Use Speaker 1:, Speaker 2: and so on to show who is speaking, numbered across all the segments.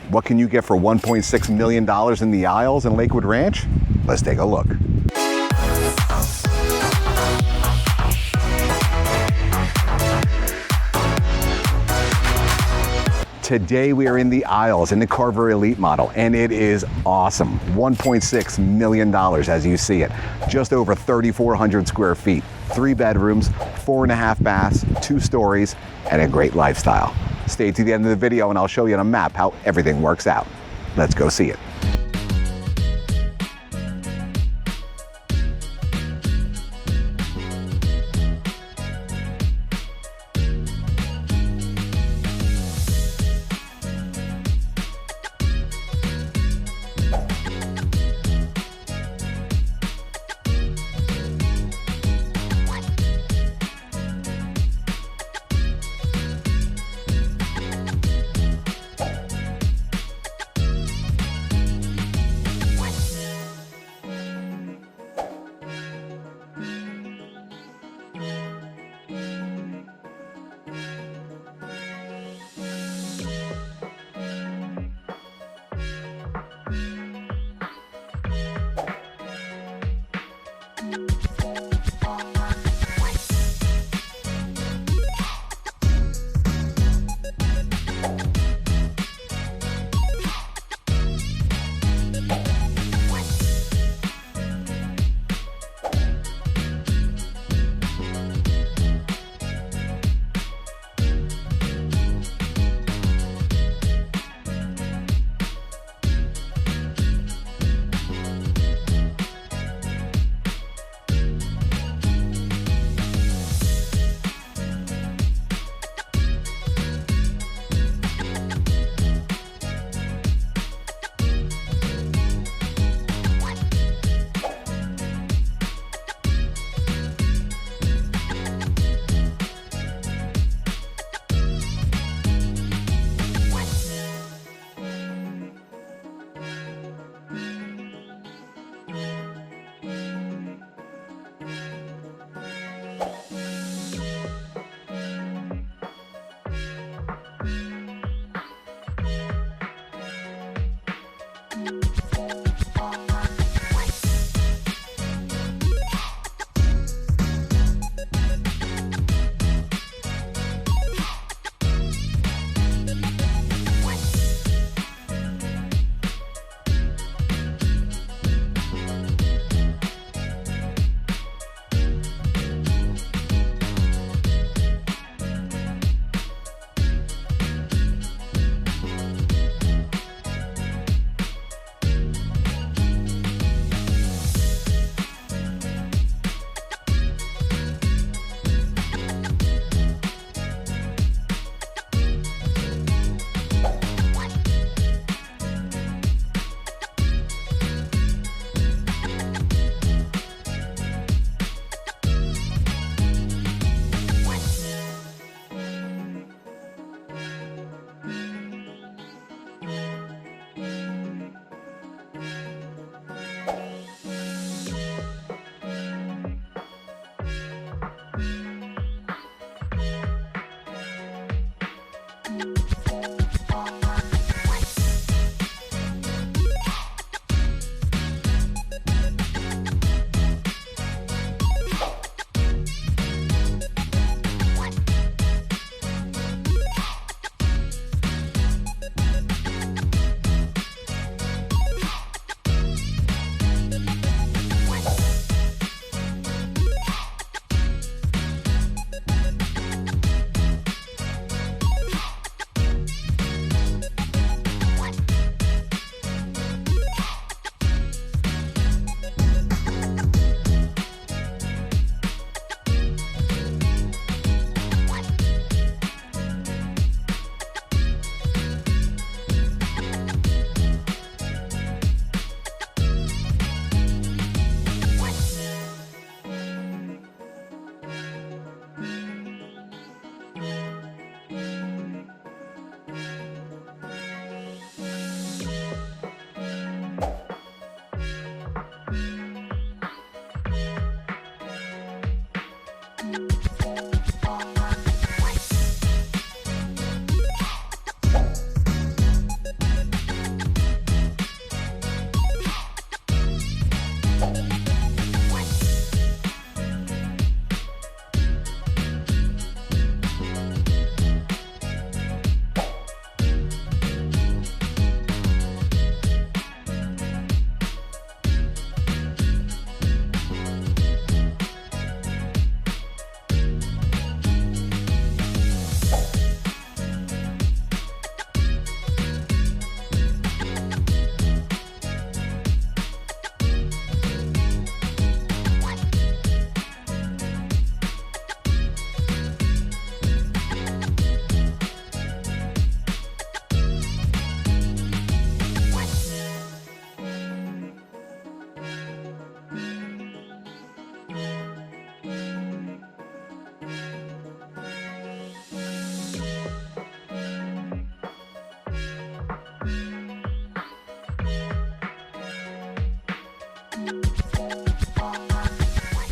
Speaker 1: What can you get for $1.6 million in the aisles in Lakewood Ranch? Let's take a look. Today we are in the aisles in the Carver Elite model, and it is awesome. $1.6 million as you see it. Just over 3,400 square feet, 3 bedrooms, 4.5 baths, 2 stories, and a great lifestyle. Stay to the end of the video and I'll show you on a map how everything works out. Let's go see it.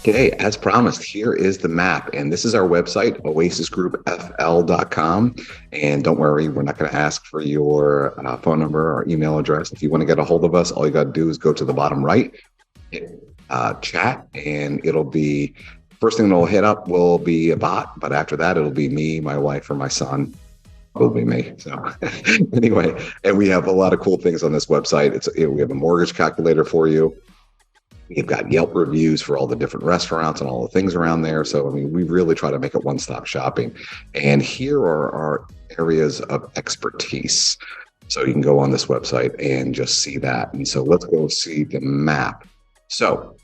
Speaker 1: Okay, as promised, here is the map. And this is our website, oasisgroupfl.com. And don't worry, we're not going to ask for your phone number or email address. If you want to get a hold of us, all you got to do is go to the bottom right, hit chat, and it'll be, first thing it'll hit up will be a bot. But after that, it'll be me, my wife, or my son. Will be me. So anyway, and we have a lot of cool things on this website. We have a mortgage calculator for you. We've got Yelp reviews for all the different restaurants and all the things around there. So, I mean, we really try to make it one-stop shopping. And here are our areas of expertise. So you can go on this website and just see that. And so let's go see the map. So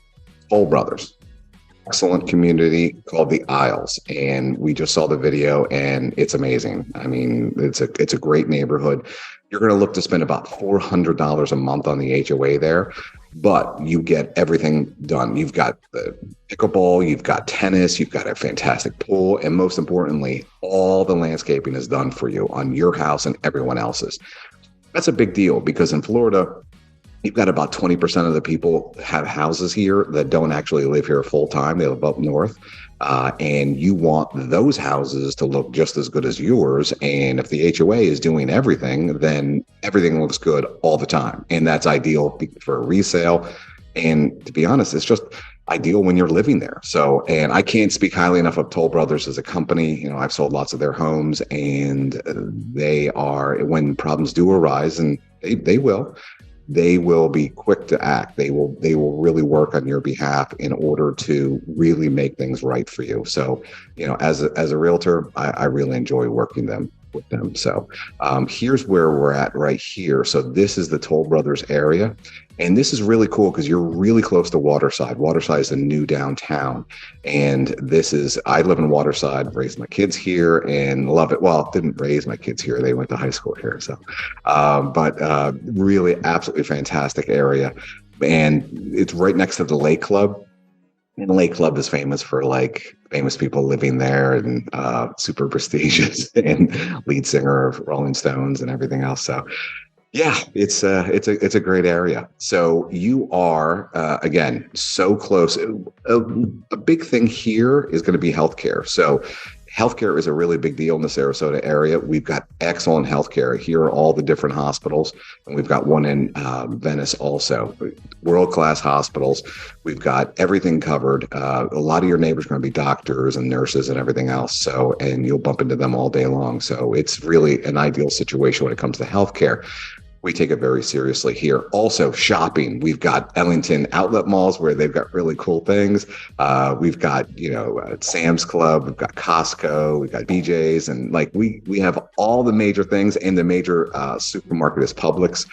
Speaker 1: Toll Brothers, excellent community called the Isles. And we just saw the video and it's amazing. I mean, it's a great neighborhood. You're going to look to spend about $400 a month on the HOA there, but you get everything done. You've got the pickleball, you've got tennis, you've got a fantastic pool, and most importantly, all the landscaping is done for you on your house and everyone else's. That's a big deal because in Florida, you've got about 20% of the people have houses here that don't actually live here full time. They live up north. And you want those houses to look just as good as yours. And if the HOA is doing everything, then everything looks good all the time. And that's ideal for a resale. And to be honest, it's just ideal when you're living there. So, and I can't speak highly enough of Toll Brothers as a company. You know, I've sold lots of their homes, and they are, when problems do arise, and they will be quick to act. They will really work on your behalf in order to really make things right for you. So, you know, as a realtor, I really enjoy working with them. So here's where we're at right here. So this is the Toll Brothers area. And this is really cool because you're really close to Waterside. Waterside is a new downtown. And I live in Waterside, raised my kids here and love it. Well, didn't raise my kids here. They went to high school here. So, but really absolutely fantastic area. And it's right next to the Lake Club. And the Lake Club is famous for like famous people living there and super prestigious and lead singer of Rolling Stones and everything else. So yeah, it's a great area. So you are, again, so close. A big thing here is going to be healthcare. So healthcare is a really big deal in the Sarasota area. We've got excellent healthcare. Here are all the different hospitals, and we've got one in Venice also. World-class hospitals. We've got everything covered. A lot of your neighbors are going to be doctors and nurses and everything else. So, and you'll bump into them all day long. So it's really an ideal situation when it comes to healthcare. We take it very seriously here. Also, shopping. We've got Ellington outlet malls where they've got really cool things. We've got, Sam's Club. We've got Costco. We've got BJ's, and like we have all the major things. And the major supermarket is Publix.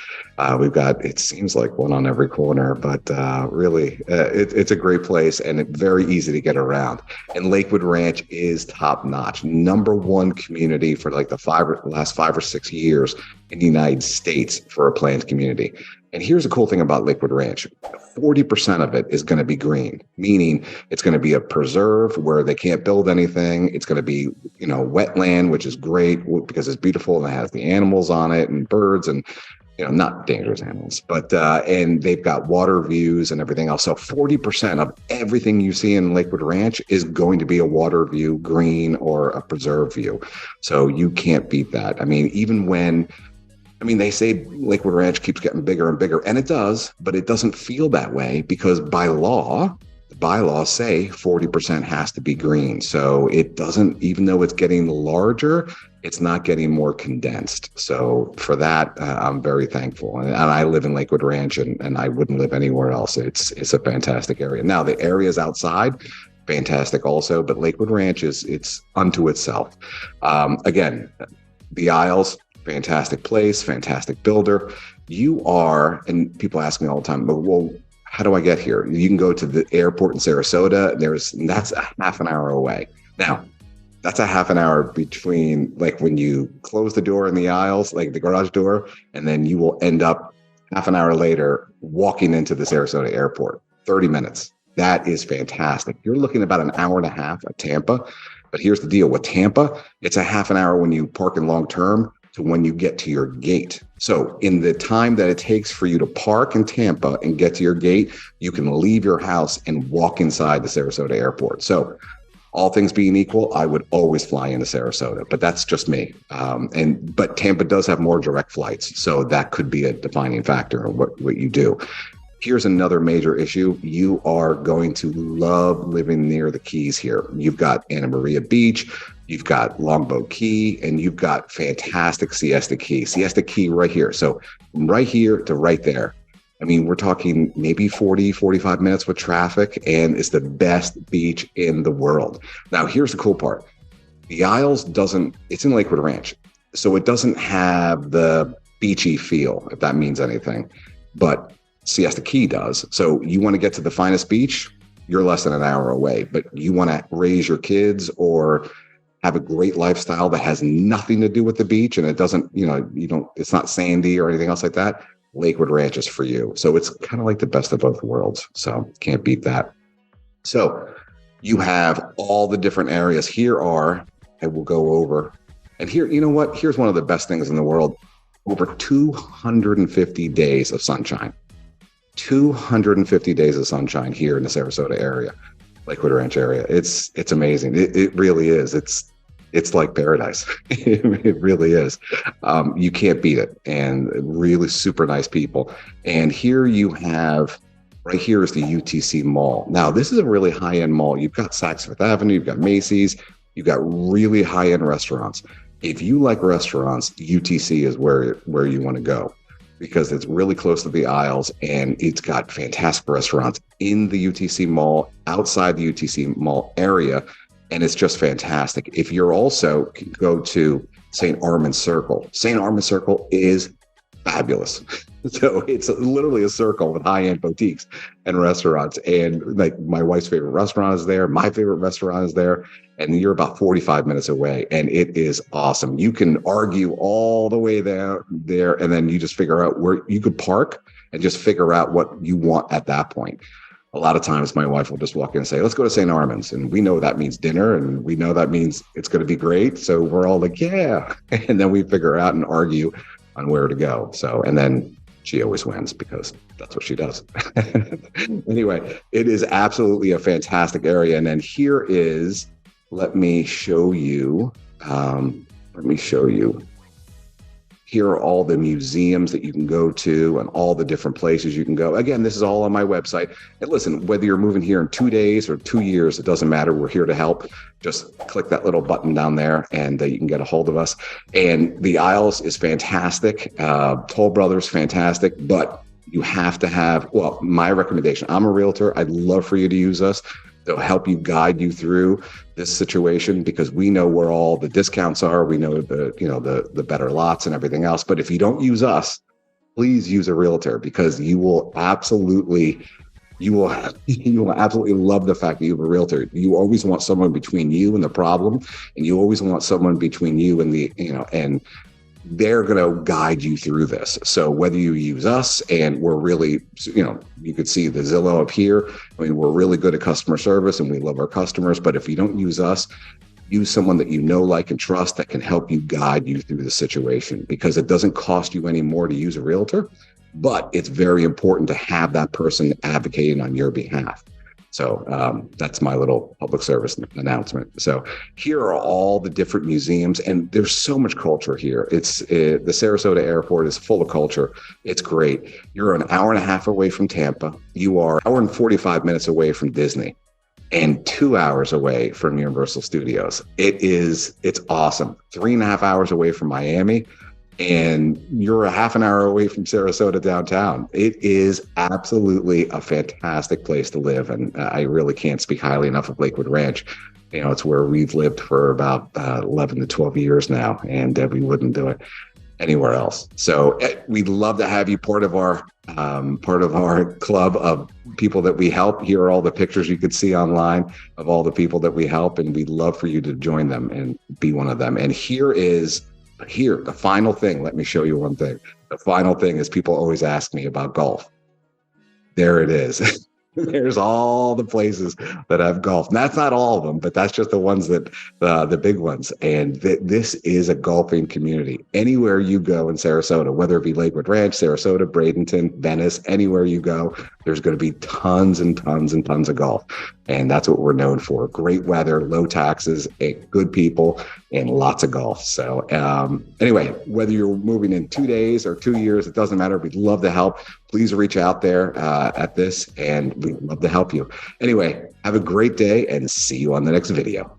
Speaker 1: We've got, it seems like one on every corner, but really, it's a great place and it's very easy to get around. And Lakewood Ranch is top notch, #1 community for like the last 5 or 6 years in the United States for a planned community. And here's the cool thing about Lakewood Ranch. 40% of it is going to be green, meaning it's going to be a preserve where they can't build anything. It's going to be, wetland, which is great because it's beautiful and it has the animals on it and birds and, not dangerous animals, but, and they've got water views and everything else. So 40% of everything you see in Lakewood Ranch is going to be a water view, green, or a preserve view. So you can't beat that. I mean, they say Lakewood Ranch keeps getting bigger and bigger, and it does, but it doesn't feel that way because by law, the bylaws say 40% has to be green. So it doesn't, even though it's getting larger, it's not getting more condensed. So for that, I'm very thankful. And I live in Lakewood Ranch and I wouldn't live anywhere else. It's a fantastic area. Now the areas outside, fantastic also, but Lakewood Ranch it's unto itself. Again, the Isles, fantastic place, fantastic builder. You are, and people ask me all the time, but well, how do I get here? You can go to the airport in Sarasota. That's a half an hour away. Now, that's a half an hour between like when you close the door in the Isles, like the garage door, and then you will end up half an hour later walking into the Sarasota airport, 30 minutes. That is fantastic. You're looking about an hour and a half at Tampa. But here's the deal with Tampa. It's a half an hour when you park in long term, to when you get to your gate. So in the time that it takes for you to park in Tampa and get to your gate, you can leave your house and walk inside the Sarasota airport. So all things being equal, I would always fly into Sarasota, but that's just me. But Tampa does have more direct flights, so that could be a defining factor in what you do. Here's another major issue. You are going to love living near the Keys here. You've got Anna Maria Beach, you've got Longboat Key, and you've got fantastic Siesta Key. Siesta Key right here. So from right here to right there. I mean, we're talking maybe 40, 45 minutes with traffic, and it's the best beach in the world. Now, here's the cool part. The Isles it's in Lakewood Ranch, so it doesn't have the beachy feel, if that means anything. But Siesta Key does. So you want to get to the finest beach, you're less than an hour away, but you want to raise your kids or have a great lifestyle that has nothing to do with the beach, and it doesn't, it's not sandy or anything else like that. Lakewood Ranch is for you. So it's kind of like the best of both worlds. So can't beat that. So you have all the different areas. I will go over, and here, you know what? Here's one of the best things in the world. Over 250 days of sunshine. 250 days of sunshine here in the Sarasota area, Lakewood Ranch area. It's amazing. It really is. It's like paradise. It really is. You can't beat it. And really super nice people. And here you have, right here is the UTC Mall. Now, this is a really high-end mall. You've got Saks Fifth Avenue, you've got Macy's, you've got really high-end restaurants. If you like restaurants, UTC is where you want to go, because it's really close to the Isles, and it's got fantastic restaurants in the UTC Mall, outside the UTC Mall area, and it's just fantastic. If you're also can go to St. Armand's Circle. St. Armand's Circle is fabulous. So it's literally a circle with high-end boutiques and restaurants. And like my wife's favorite restaurant is there. My favorite restaurant is there. And you're about 45 minutes away. And it is awesome. You can argue all the way there. And then you just figure out where you could park and just figure out what you want at that point. A lot of times my wife will just walk in and say, let's go to St. Armand's. And we know that means dinner, and we know that means it's going to be great. So we're all like, yeah. And then we figure out and argue on where to go. So, and then she always wins because that's what she does. Anyway, it is absolutely a fantastic area. And then here is, let me show you. Here are all the museums that you can go to and all the different places you can go. Again, this is all on my website. And listen, whether you're moving here in 2 days or 2 years, it doesn't matter. We're here to help. Just click that little button down there and you can get a hold of us. And the Isles is fantastic. Toll Brothers, fantastic. But you have to have, well, my recommendation, I'm a realtor. I'd love for you to use us. They'll help you, guide you through this situation, because we know where all the discounts are. We know the better lots and everything else. But if you don't use us, please use a realtor, because you will absolutely love the fact that you have a realtor. You always want someone between you and the problem, and you always want someone between you and and they're going to guide you through this. So whether you use us, and we're really, you could see the Zillow up here. I mean, we're really good at customer service and we love our customers. But if you don't use us, use someone that you know, like, and trust that can help you, guide you through the situation, because it doesn't cost you any more to use a realtor, but it's very important to have that person advocating on your behalf. So that's my little public service announcement. So here are all the different museums, and there's so much culture here. The Sarasota airport is full of culture. It's great. You're an hour and a half away from Tampa. You are an hour and 45 minutes away from Disney, and 2 hours away from Universal Studios. It's awesome. 3.5 hours away from Miami. And you're a half an hour away from Sarasota downtown. It is absolutely a fantastic place to live. And I really can't speak highly enough of Lakewood Ranch. It's where we've lived for about 11 to 12 years now, and we wouldn't do it anywhere else. So we'd love to have you part of our club of people that we help. Here are all the pictures you could see online of all the people that we help, and we'd love for you to join them and be one of them. And the final thing, let me show you one thing. The final thing is, people always ask me about golf. There it is. There's all the places that have golf. And that's not all of them, but that's just the ones that the big ones. And this is a golfing community. Anywhere you go in Sarasota, whether it be Lakewood Ranch, Sarasota, Bradenton, Venice, anywhere you go, there's going to be tons and tons and tons of golf. And that's what we're known for. Great weather, low taxes, good people, and lots of golf. So anyway, whether you're moving in 2 days or 2 years, it doesn't matter. We'd love to help. Please reach out there at this, and we'd love to help you. Anyway, have a great day and see you on the next video.